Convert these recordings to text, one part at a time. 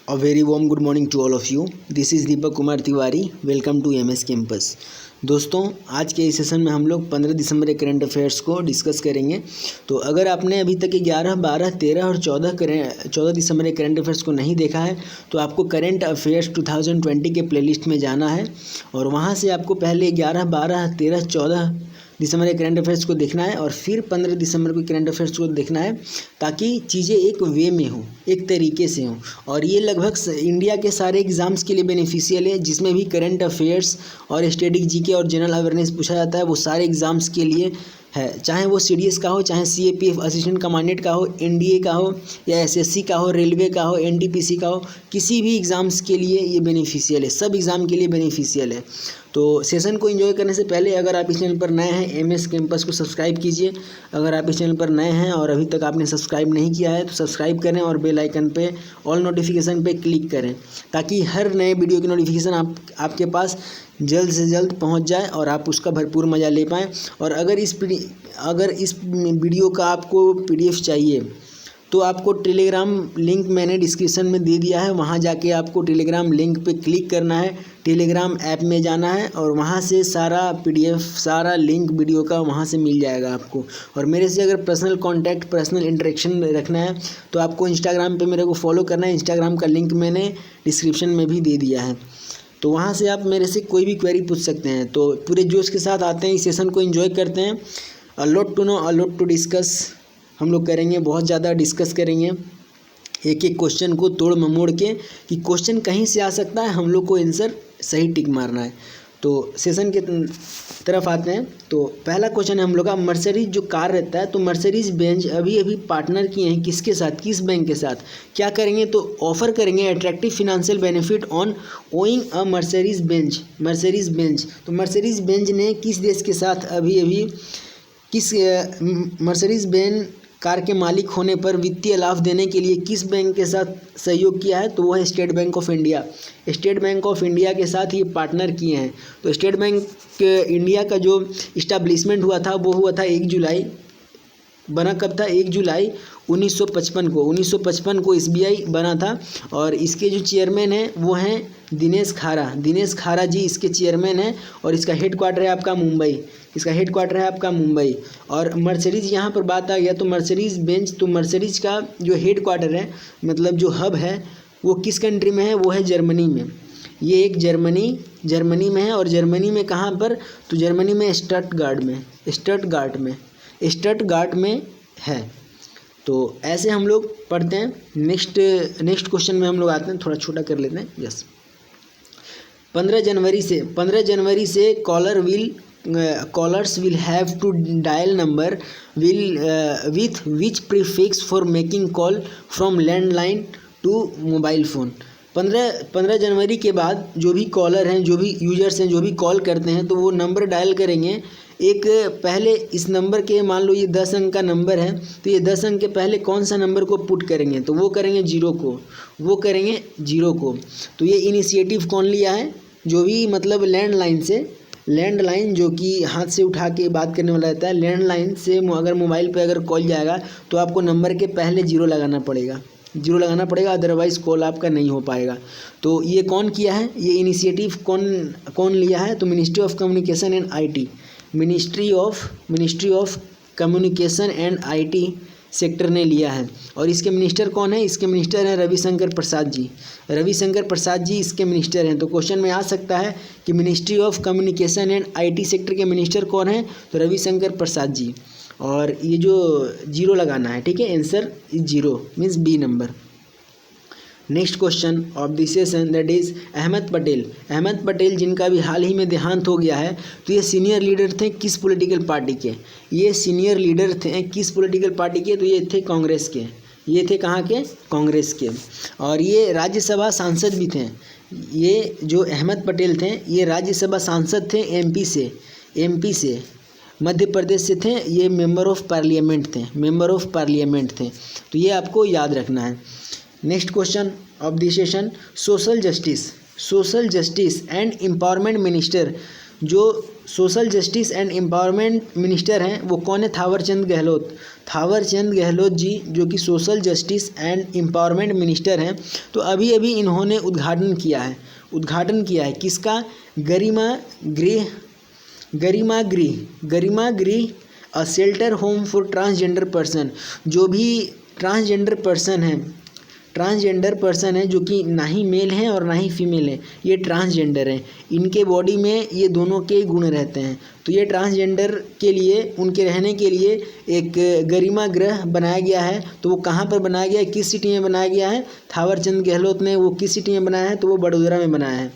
A very warm good morning to all of you. This is Deepak Kumar Tiwari. Welcome to MS campus. दोस्तों, आज के इस session में हम लोग 15 दिसंबर के करंट अफेयर्स को डिस्कस करेंगे. तो अगर आपने अभी तक 11, 12, 13 और 14 दिसंबर के करंट अफेयर्स को नहीं देखा है तो आपको करंट अफेयर्स 2020 के प्लेलिस्ट में जाना है और वहाँ से आपको पहले 11, 12, 13, 14 दिसंबर के करंट अफेयर्स को देखना है और फिर 15 दिसंबर को करंट अफेयर्स को देखना है ताकि चीज़ें एक वे में हों, एक तरीके से हों. और ये लगभग इंडिया के सारे एग्ज़ाम्स के लिए बेनिफिशियल है. जिसमें भी करंट अफेयर्स और स्टैटिक जीके और जनरल अवेयरनेस पूछा जाता है वो सारे एग्ज़ाम्स के लिए है. चाहे वो सीडीएस का हो, चाहे सीएपीएफ असिस्टेंट कमांडेंट का हो, एनडीए का हो या एसएससी का हो, रेलवे का हो, एनटीपीसी का हो, किसी भी एग्ज़ाम्स के लिए ये बेनिफिशियल है. सब एग्ज़ाम के लिए बेनिफिशियल है. तो सेशन को एंजॉय करने से पहले अगर आप इस चैनल पर नए हैं एमएस कैंपस को सब्सक्राइब कीजिए. अगर आप इस चैनल पर नए हैं और अभी तक आपने सब्सक्राइब नहीं किया है तो सब्सक्राइब करें और बेल आइकन पे ऑल नोटिफिकेशन पे क्लिक करें ताकि हर नए वीडियो की नोटिफिकेशन आपके पास जल्द से जल्द पहुंच जाए और आप उसका भरपूर मज़ा ले पाएँ. और अगर इस वीडियो का आपको पीडीएफ चाहिए तो आपको टेलीग्राम लिंक मैंने डिस्क्रिप्शन में दे दिया है. वहाँ जाके आपको टेलीग्राम लिंक पे क्लिक करना है, टेलीग्राम ऐप में जाना है और वहाँ से सारा पीडीएफ, सारा लिंक वीडियो का वहाँ से मिल जाएगा आपको. और मेरे से अगर पर्सनल कांटेक्ट, पर्सनल इंटरेक्शन रखना है तो आपको इंस्टाग्राम पे मेरे को फॉलो करना है. इंस्टाग्राम का लिंक मैंने डिस्क्रिप्शन में भी दे दिया है. तो वहाँ से आप मेरे से कोई भी क्वेरी पूछ सकते हैं. तो पूरे जोश के साथ आते हैं, इस सेशन को एंजॉय करते हैं. A lot to know, a lot to discuss हम लोग करेंगे, बहुत ज़्यादा डिस्कस करेंगे. एक एक क्वेश्चन को तोड़ ममोड़ के कि क्वेश्चन कहीं से आ सकता है, हम लोग को आंसर सही टिक मारना है. तो सेशन के तरफ आते हैं. तो पहला क्वेश्चन है हम लोग का, मर्सिडीज जो कार रहता है तो मर्सिडीज बेंज अभी अभी पार्टनर किए हैं किसके साथ, किस बैंक के साथ. क्या करेंगे तो ऑफर करेंगे attractive financial benefit on owing a Mercedes Benz. तो मर्सिडीज बेंज ने किस देश के साथ अभी अभी किस मर्सिडीज बेंज कार के मालिक होने पर वित्तीय लाभ देने के लिए किस बैंक के साथ सहयोग किया है तो वो है state bank of India. State bank of India के साथ ये पार्टनर किए हैं. तो स्टेट बैंक इंडिया का जो इस्टेब्लिशमेंट हुआ था वो हुआ था 1 जुलाई. बना कब था? 1 जुलाई 1955 को एसबीआई बना था. और इसके जो चेयरमैन हैं वो हैं दिनेश खारा जी इसके चेयरमैन हैं. और इसका हेडक्वार्टर है आपका मुंबई. और मर्सिडीज यहाँ पर बात आ गया तो मर्सिडीज बेंज, तो मर्सिडीज का जो हेडक्वार्टर है मतलब जो हब है वो किस कंट्री में है? वो है जर्मनी में. ये एक जर्मनी में है. और जर्मनी में कहाँ पर? तो जर्मनी में स्टटगार्ट में है. तो ऐसे हम लोग पढ़ते हैं. नेक्स्ट क्वेश्चन में हम लोग आते हैं, थोड़ा छोटा कर लेते हैं. यस, 15 जनवरी से callers will have to dial number with which prefix for making call from landline to mobile phone. 15 जनवरी के बाद जो भी कॉलर हैं, जो भी यूजर्स हैं, जो भी कॉल करते हैं तो वो नंबर डायल करेंगे. एक पहले इस नंबर के, मान लो ये 10 अंक का नंबर है तो ये 10 अंक के पहले कौन सा नंबर को पुट करेंगे तो वो करेंगे जीरो को. तो ये इनिशिएटिव कौन लिया है? जो भी मतलब लैंडलाइन जो कि हाथ से उठा के बात करने वाला रहता है, लैंडलाइन से अगर मोबाइल पे अगर कॉल जाएगा तो आपको नंबर के पहले जीरो लगाना पड़ेगा, अदरवाइज़ कॉल आपका नहीं हो पाएगा. तो ये कौन किया है? ये इनिशिएटिव कौन लिया है? तो ministry of communication and IT sector ने लिया है. और इसके मिनिस्टर कौन है? इसके मिनिस्टर हैं रविशंकर प्रसाद जी इसके मिनिस्टर हैं. तो क्वेश्चन में आ सकता है कि ministry of communication and IT sector के मिनिस्टर कौन है? तो रविशंकर प्रसाद जी. और ये जो जीरो लगाना है, ठीक है, answer is zero means b number. Next question of this session that is Ahmed Patel जिनका भी हाल ही में देहांत हो गया है तो ये सीनियर लीडर थे किस पॉलिटिकल पार्टी के? तो ये थे कांग्रेस के. ये थे कहाँ के? कांग्रेस के. और ये राज्यसभा सांसद भी थे. ये जो अहमद पटेल थे ये राज्यसभा सांसद थे एमपी से, मध्य प्रदेश से थे. ये मेंबर ऑफ पार्लियामेंट थे. तो ये आपको याद रखना है. Next question of this session, social justice and empowerment minister जो social justice and empowerment minister हैं वो कौन है? थावरचंद गहलोत। थावरचंद गहलोत जी जो कि social justice and empowerment minister हैं। तो अभी अभी इन्होंने उद्घाटन किया है किसका? गरिमा गृह a shelter home for transgender person. जो भी ट्रांसजेंडर पर्सन है जो कि ना ही मेल है और ना ही फीमेल है, ये ट्रांसजेंडर हैं। इनके बॉडी में ये दोनों के गुण रहते हैं। तो ये ट्रांसजेंडर के लिए उनके रहने के लिए एक गरिमा गृह बनाया गया है। तो वो कहाँ पर बनाया गया है, किस सिटी में बनाया गया है? थावरचंद गहलोत ने वो किस सिटी में बनाया है? तो वो बड़ोदरा में बनाया है।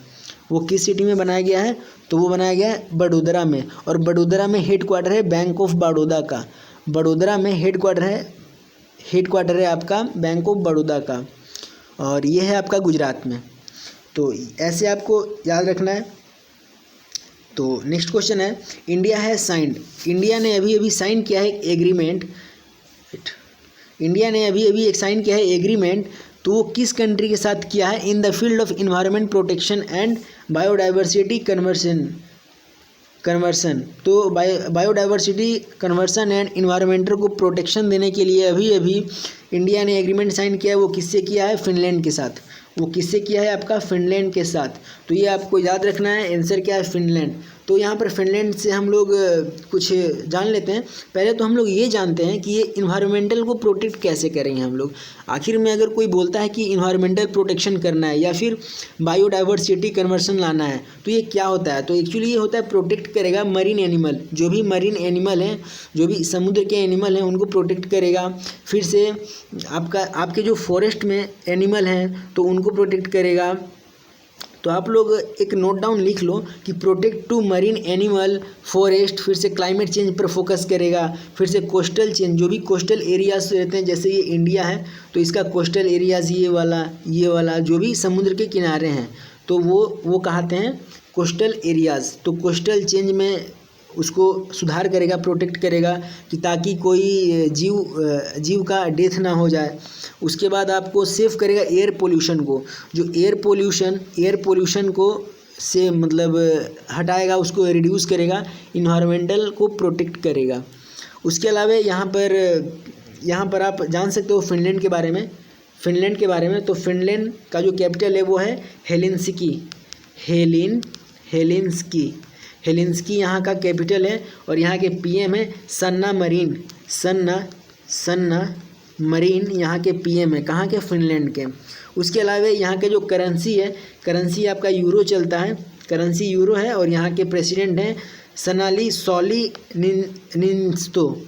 वो किस सिटी में बनाया गया है? तो वो बनाया गया है बड़ोदरा में। और बड़ोदरा में हेड क्वार्टर है बैंक ऑफ बड़ौदा का। बड़ोदरा में हेड क्वार्टर है आपका बैंक ऑफ बड़ौदा का, और ये है आपका गुजरात में। तो ऐसे आपको याद रखना है। तो नेक्स्ट क्वेश्चन है, इंडिया है साइंड। इंडिया ने अभी अभी साइन किया है एक एग्रीमेंट। इंडिया ने अभी अभी एक साइन किया है एग्रीमेंट। तो वो किस कंट्री के साथ किया है? In the field of environment protection and biodiversity conversion. तो बायोडाइवर्सिटी कन्वर्सन एंड इन्वायरमेंटल को प्रोटेक्शन देने के लिए अभी अभी इंडिया ने एग्रीमेंट साइन किया है। वो किससे किया है? फिनलैंड के साथ। वो किससे किया है? आपका फिनलैंड के साथ। तो ये आपको याद रखना है, आंसर क्या है? फिनलैंड। तो यहाँ पर फिनलैंड से हम लोग कुछ जान लेते हैं। पहले तो हम लोग ये जानते हैं कि ये इन्वायरमेंटल को प्रोटेक्ट कैसे करेंगे हम लोग। आखिर में अगर कोई बोलता है कि इन्वायरमेंटल प्रोटेक्शन करना है या फिर बायोडाइवर्सिटी कन्वर्सन लाना है, तो ये क्या होता है? तो एक्चुअली ये होता है प्रोटेक्ट करेगा मरीन एनिमल। जो भी मरीन एनिमल हैं, जो भी समुद्र के एनिमल हैं, उनको प्रोटेक्ट करेगा। फिर से आपके जो फॉरेस्ट में एनिमल हैं तो उनको प्रोटेक्ट करेगा। तो आप लोग एक नोट डाउन लिख लो कि protect to marine animal, forest, फिर से क्लाइमेट चेंज पर फोकस करेगा। फिर से कोस्टल चेंज, जो भी कोस्टल एरियाज रहते हैं, जैसे ये इंडिया है तो इसका कोस्टल एरियाज ये वाला जो भी समुद्र के किनारे हैं तो वो कहते हैं कोस्टल एरियाज। तो कोस्टल चेंज में उसको सुधार करेगा, प्रोटेक्ट करेगा कि ताकि कोई जीव का डेथ ना हो जाए। उसके बाद आपको सेव करेगा एयर पोल्यूशन को। जो एयर पोल्यूशन को से मतलब हटाएगा, उसको रिड्यूस करेगा, इन्वायरमेंटल को प्रोटेक्ट करेगा। उसके अलावा यहाँ पर आप जान सकते हो फिनलैंड के बारे में। तो फिनलैंड का जो कैपिटल है वो है हेलिंस्की यहाँ का कैपिटल है। और यहाँ के पीएम है सन्ना मरीन यहाँ के पीएम है। कहाँ के? फिनलैंड के। उसके अलावा यहाँ के जो करेंसी आपका यूरो चलता है, करेंसी यूरो है। और यहाँ के प्रेसिडेंट हैं सॉली निंस्तो।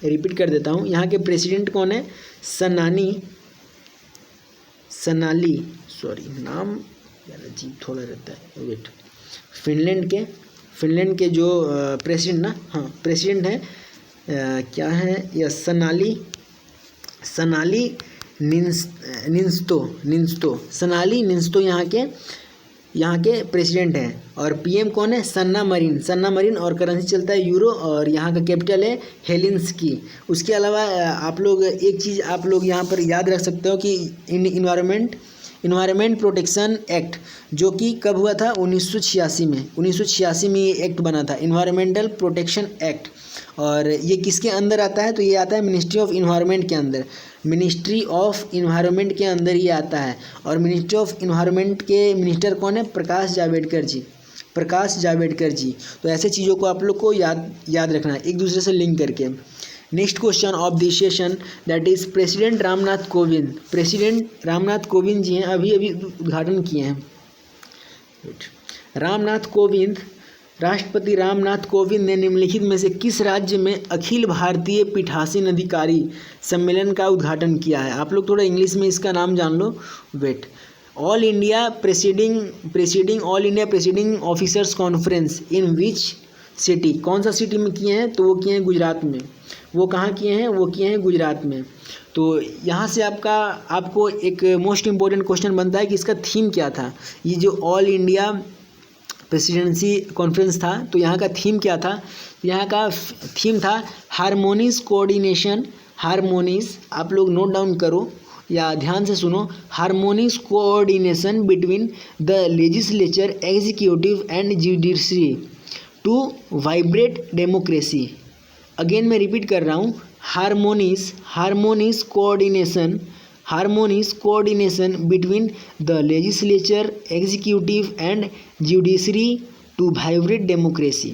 रिपीट कर देता हूँ, यहाँ के प्रेसिडेंट कौन है? नाम यार अजीब थोड़ा रहता है, वेट। फिनलैंड के जो प्रेसिडेंट हैं क्या है? या सनाली निंस्तो यहाँ के प्रेसिडेंट हैं। और पीएम कौन है? सन्ना मरीन। और करेंसी चलता है यूरो। और यहाँ का कैपिटल है हेलिंस्की। उसके अलावा आप लोग एक चीज़ आप लोग यहाँ पर याद रख सकते हो कि इन्वायरमेंट प्रोटेक्शन एक्ट, जो कि कब हुआ था? 1986 में ये एक्ट बना था, इन्वायरमेंटल प्रोटेक्शन एक्ट। और ये किसके अंदर आता है? तो ये आता है मिनिस्ट्री ऑफ इन्वायरमेंट के अंदर। मिनिस्ट्री ऑफ इन्वायरमेंट के अंदर ये आता है। और मिनिस्ट्री ऑफ इन्वायरमेंट के मिनिस्टर कौन है? प्रकाश जावड़ेकर जी। तो ऐसे चीज़ों को आप लोग को याद रखना है एक दूसरे से लिंक करके। Next question of this session that is president Ramnath Kovind ji हैं, अभी उद्घाटन किए हैं। राष्ट्रपति रामनाथ कोविंद ने निम्नलिखित में से किस राज्य में अखिल भारतीय पीठासीन अधिकारी सम्मेलन का उद्घाटन किया है? आप लोग थोड़ा इंग्लिश में इसका नाम जान लो। Wait. All India presiding officers conference in which city. कौन सा सिटी में किए हैं? तो वो किए हैं गुजरात में। वो कहाँ किए हैं? वो किए हैं गुजरात में। तो यहाँ से आपको एक मोस्ट इम्पोर्टेंट क्वेश्चन बनता है कि इसका थीम क्या था। ये जो ऑल इंडिया प्रेसिडेंसी कॉन्फ्रेंस था, तो यहाँ का थीम क्या था? यहाँ का थीम था हारमोनियस कोऑर्डिनेशन। आप लोग नोट डाउन करो या ध्यान से सुनो। Harmonious coordination between the legislature, executive and judiciary. To vibrate democracy. Again मैं रिपीट कर रहा हूँ, harmonious coordination between the legislature, executive and judiciary to vibrate democracy.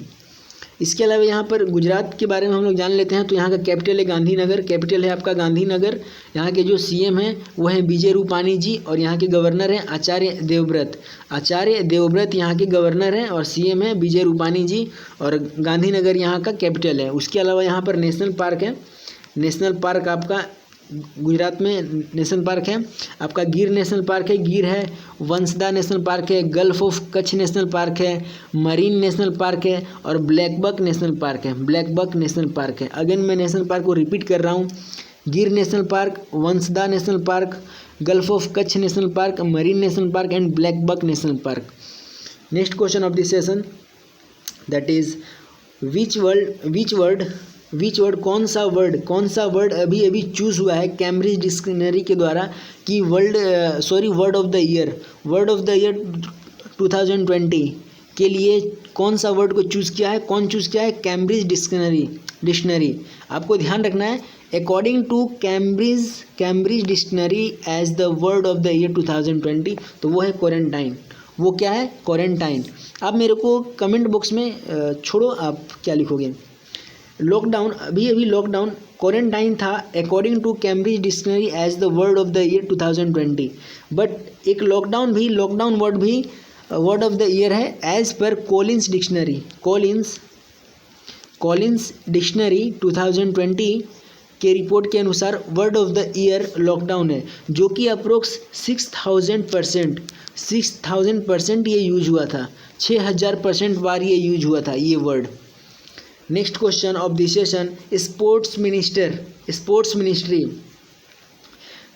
इसके अलावा यहाँ पर गुजरात के बारे में हम लोग जान लेते हैं। तो यहाँ का कैपिटल है गांधीनगर, कैपिटल है आपका गांधीनगर। यहाँ के जो सीएम हैं वो हैं विजय रूपाणी जी, और यहाँ के गवर्नर हैं आचार्य देवव्रत यहाँ के गवर्नर हैं, और सीएम है विजय रूपाणी जी, और गांधीनगर यहाँ का कैपिटल है। उसके अलावा यहाँ पर नेशनल पार्क है, नेशनल पार्क आपका गुजरात में नेशनल पार्क है आपका गिर नेशनल पार्क है, गिर है, वंसदा नेशनल पार्क है, gulf of Kutch national park है, मरीन नेशनल पार्क है, और ब्लैकबक नेशनल पार्क है। अगेन मैं नेशनल पार्क को रिपीट कर रहा हूँ, गिर national park, Vansda national park, gulf of Kutch national park, marine national park and blackbuck national park. Next question of this session, that is which word कौन सा word अभी अभी चूज हुआ है कैम्ब्रिज डिक्शनरी के द्वारा कि वर्ड ऑफ द ईयर 2020 के लिए कौन सा वर्ड को चूज़ किया है कैम्ब्रिज डिक्शनरी। आपको ध्यान रखना है, according to Cambridge dictionary as the word of the year 2020, तो वो है क्वारंटाइन। वो क्या है? क्वारंटाइन। आप मेरे को कमेंट बॉक्स में छोड़ो, आप क्या लिखोगे? लॉकडाउन, अभी लॉकडाउन क्वारंटाइन था according to Cambridge dictionary as the word of the year 2020, but एक लॉकडाउन वर्ड भी वर्ड ऑफ द ईयर है एज पर कॉलिन्स डिक्शनरी 2020 के रिपोर्ट के अनुसार word of the year lockdown है, जो कि अप्रोक्स 6000% ये यूज हुआ था, 6000% बार ये यूज हुआ था ये word. Next question of this session, sports ministry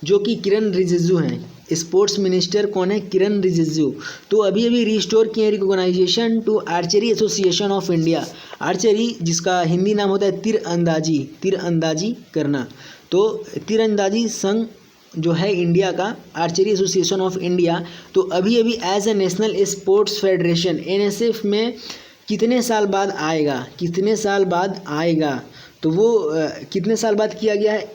जो कि किरण रिजिजू हैं। स्पोर्ट्स मिनिस्टर कौन है? किरण रिजिजू। तो अभी रिस्टोर किए recognization to archery association of India. Archery जिसका हिंदी नाम होता है तीरंदाजी करना। तो तीरंदाजी संघ जो है इंडिया का, आर्चरी एसोसिएशन ऑफ इंडिया, तो अभी as a national sports federation NSF में कितने साल बाद आएगा? तो वो कितने साल बाद किया गया है?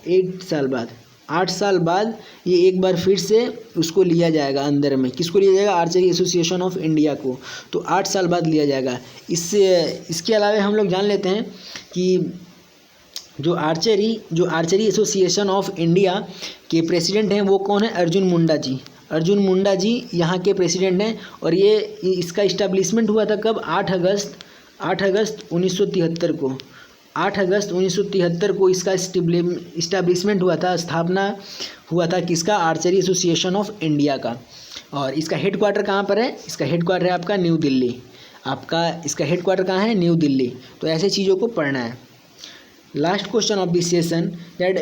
8 साल बाद ये एक बार फिर से उसको लिया जाएगा अंदर में। किसको लिया जाएगा? आर्चरी एसोसिएशन ऑफ इंडिया को। तो 8 साल बाद लिया जाएगा। इसके अलावा हम लोग जान लेते हैं कि जो आर्चरी एसोसिएशन ऑफ इंडिया के प्रेसिडेंट हैं वो कौन है? अर्जुन मुंडा जी यहाँ के प्रेसिडेंट हैं। और ये इसका इस्टेब्लिशमेंट हुआ था कब? 8 अगस्त 1973 को। 8 अगस्त 1973 को इसका इस्टेब्लिशमेंट हुआ था, स्थापना हुआ था किसका? आर्चरी एसोसिएशन ऑफ इंडिया का। और इसका हेडक्वार्टर कहाँ पर है? इसका हेडक्वार्टर है आपका न्यू दिल्ली। इसका हेडक्वार्टर कहाँ है? न्यू दिल्ली। तो ऐसे चीज़ों को पढ़ना है। Last question of this session, that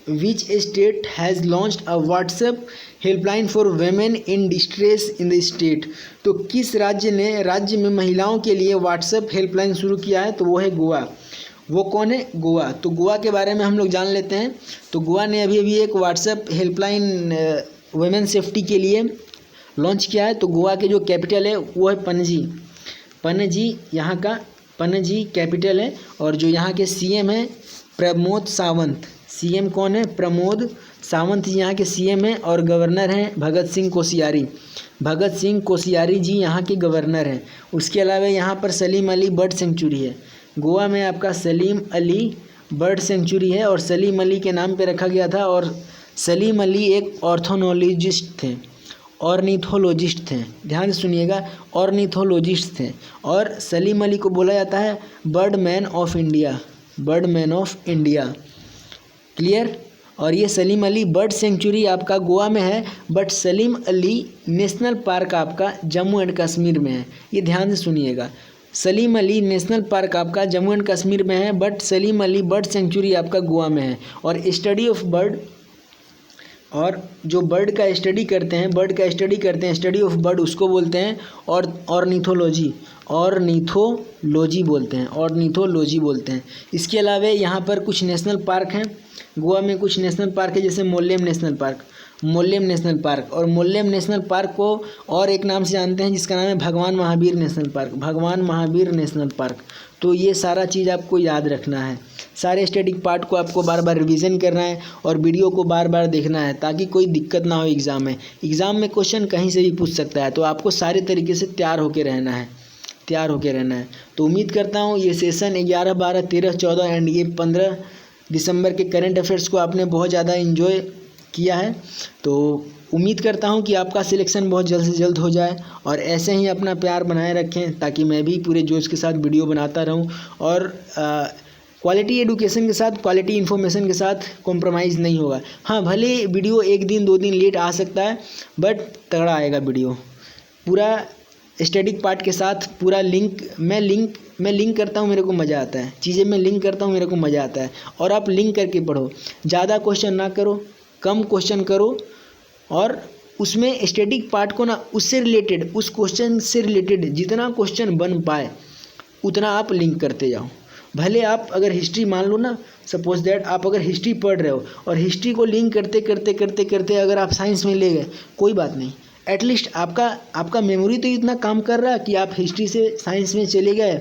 which state has launched a WhatsApp helpline for women in distress in the state. तो किस राज्य में महिलाओं के लिए व्हाट्सएप हेल्पलाइन शुरू किया है? तो वो है गोवा। वो कौन है? गोवा। तो गोवा के बारे में हम लोग जान लेते हैं। तो गोवा ने अभी एक व्हाट्सएप हेल्पलाइन वेमेन सेफ्टी के लिए लॉन्च किया है। तो गोवा के जो कैपिटल है वो है पणजी यहाँ का पणजी कैपिटल है। और जो यहाँ के सीएम है प्रमोद सावंत। सीएम कौन है? प्रमोद सावंत यहाँ के सीएम हैं। और गवर्नर हैं भगत सिंह कोश्यारी जी यहाँ के गवर्नर हैं। उसके अलावा यहाँ पर सलीम अली बर्ड सेंचुरी है। गोवा में आपका सलीम अली बर्ड सेंचुरी है, और सलीम अली के नाम पे रखा गया था। और सलीम अली एक ऑर्थोनोलॉजिस्ट थे, ध्यान से सुनिएगा, ऑर्निथोलॉजिस्ट थे। और सलीम अली को बोला जाता है बर्डमैन ऑफ इंडिया। क्लियर? और ये सलीम अली बर्ड सेंचुरी आपका गोवा में है, but Salim Ali national park आपका जम्मू एंड कश्मीर में है। ये ध्यान से सुनिएगा, सलीम अली नेशनल पार्क आपका जम्मू एंड कश्मीर में है, but Salim Ali bird sanctuary आपका गोवा में है। और स्टडी ऑफ बर्ड, और जो बर्ड का स्टडी करते हैं स्टडी ऑफ बर्ड, उसको बोलते हैं ऑर्निथोलॉजी बोलते हैं। इसके अलावा यहाँ पर कुछ नेशनल पार्क हैं। गोवा में कुछ नेशनल पार्क है, जैसे Mollem national park. Mollem national park, और मोल्लेम नेशनल पार्क को और एक नाम से जानते हैं जिसका नाम है भगवान महावीर नेशनल पार्क, भगवान महावीर नेशनल पार्क। तो ये सारा चीज़ आपको याद रखना है। सारे स्टैटिक पार्ट को आपको बार बार रिवीजन करना है और वीडियो को बार बार देखना है ताकि कोई दिक्कत ना हो एग्ज़ाम में। एग्ज़ाम में क्वेश्चन कहीं से भी पूछ सकता है, तो आपको सारे तरीके से तैयार होकर रहना है, तैयार होकर रहना है। तो उम्मीद करता हूँ ये सेशन 11, 12, 13, 14 एंड ये 15 दिसंबर के करंट अफेयर्स को आपने बहुत ज़्यादा एंजॉय किया है। तो उम्मीद करता हूँ कि आपका सिलेक्शन बहुत जल्द से जल्द हो जाए और ऐसे ही अपना प्यार बनाए रखें ताकि मैं भी पूरे जोश के साथ वीडियो बनाता रहूँ और क्वालिटी एडुकेशन के साथ, क्वालिटी इन्फॉर्मेशन के साथ कॉम्प्रोमाइज़ नहीं होगा। हाँ, भले वीडियो 1 दिन 2 दिन लेट आ सकता है बट तगड़ा आएगा वीडियो, पूरा स्टैटिक पार्ट के साथ पूरा मैं लिंक करता हूँ, मेरे को मज़ा आता है, चीज़ें मैं लिंक करता हूँ, मेरे को मज़ा आता है। और आप लिंक करके पढ़ो, ज़्यादा क्वेश्चन ना करो, कम क्वेश्चन करो और उसमें स्टैटिक पार्ट को ना उससे रिलेटेड, उस क्वेश्चन से रिलेटेड जितना क्वेश्चन बन पाए उतना आप लिंक करते जाओ। भले आप अगर हिस्ट्री मान लो ना, सपोज दैट आप अगर हिस्ट्री पढ़ रहे हो और हिस्ट्री को लिंक करते करते करते करते अगर आप साइंस में ले गए, कोई बात नहीं, एटलीस्ट आपका मेमोरी तो इतना काम कर रहा है कि आप हिस्ट्री से साइंस में चले गए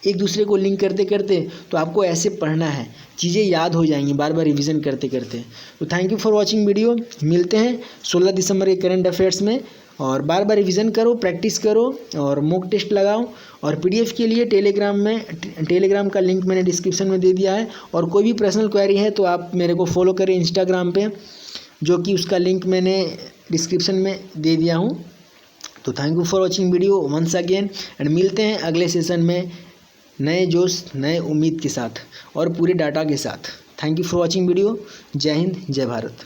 एक दूसरे को लिंक करते करते। तो आपको ऐसे पढ़ना है, चीज़ें याद हो जाएंगी बार बार रिवीजन करते करते। तो thank you for watching video. मिलते हैं 16 दिसंबर के करंट अफेयर्स में और बार बार रिवीजन करो, प्रैक्टिस करो और मॉक टेस्ट लगाओ। और पीडीएफ के लिए टेलीग्राम का लिंक मैंने डिस्क्रिप्शन में दे दिया है और कोई भी पर्सनल क्वेरी है तो आप मेरे को फॉलो करें इंस्टाग्राम पे, जो कि उसका लिंक मैंने डिस्क्रिप्शन में दे दिया हूँ। तो thank you for watching video once again and मिलते हैं अगले सेशन में नए जोश, नए उम्मीद के साथ और पूरे डाटा के साथ। Thank you for watching video. जय हिंद, जय भारत।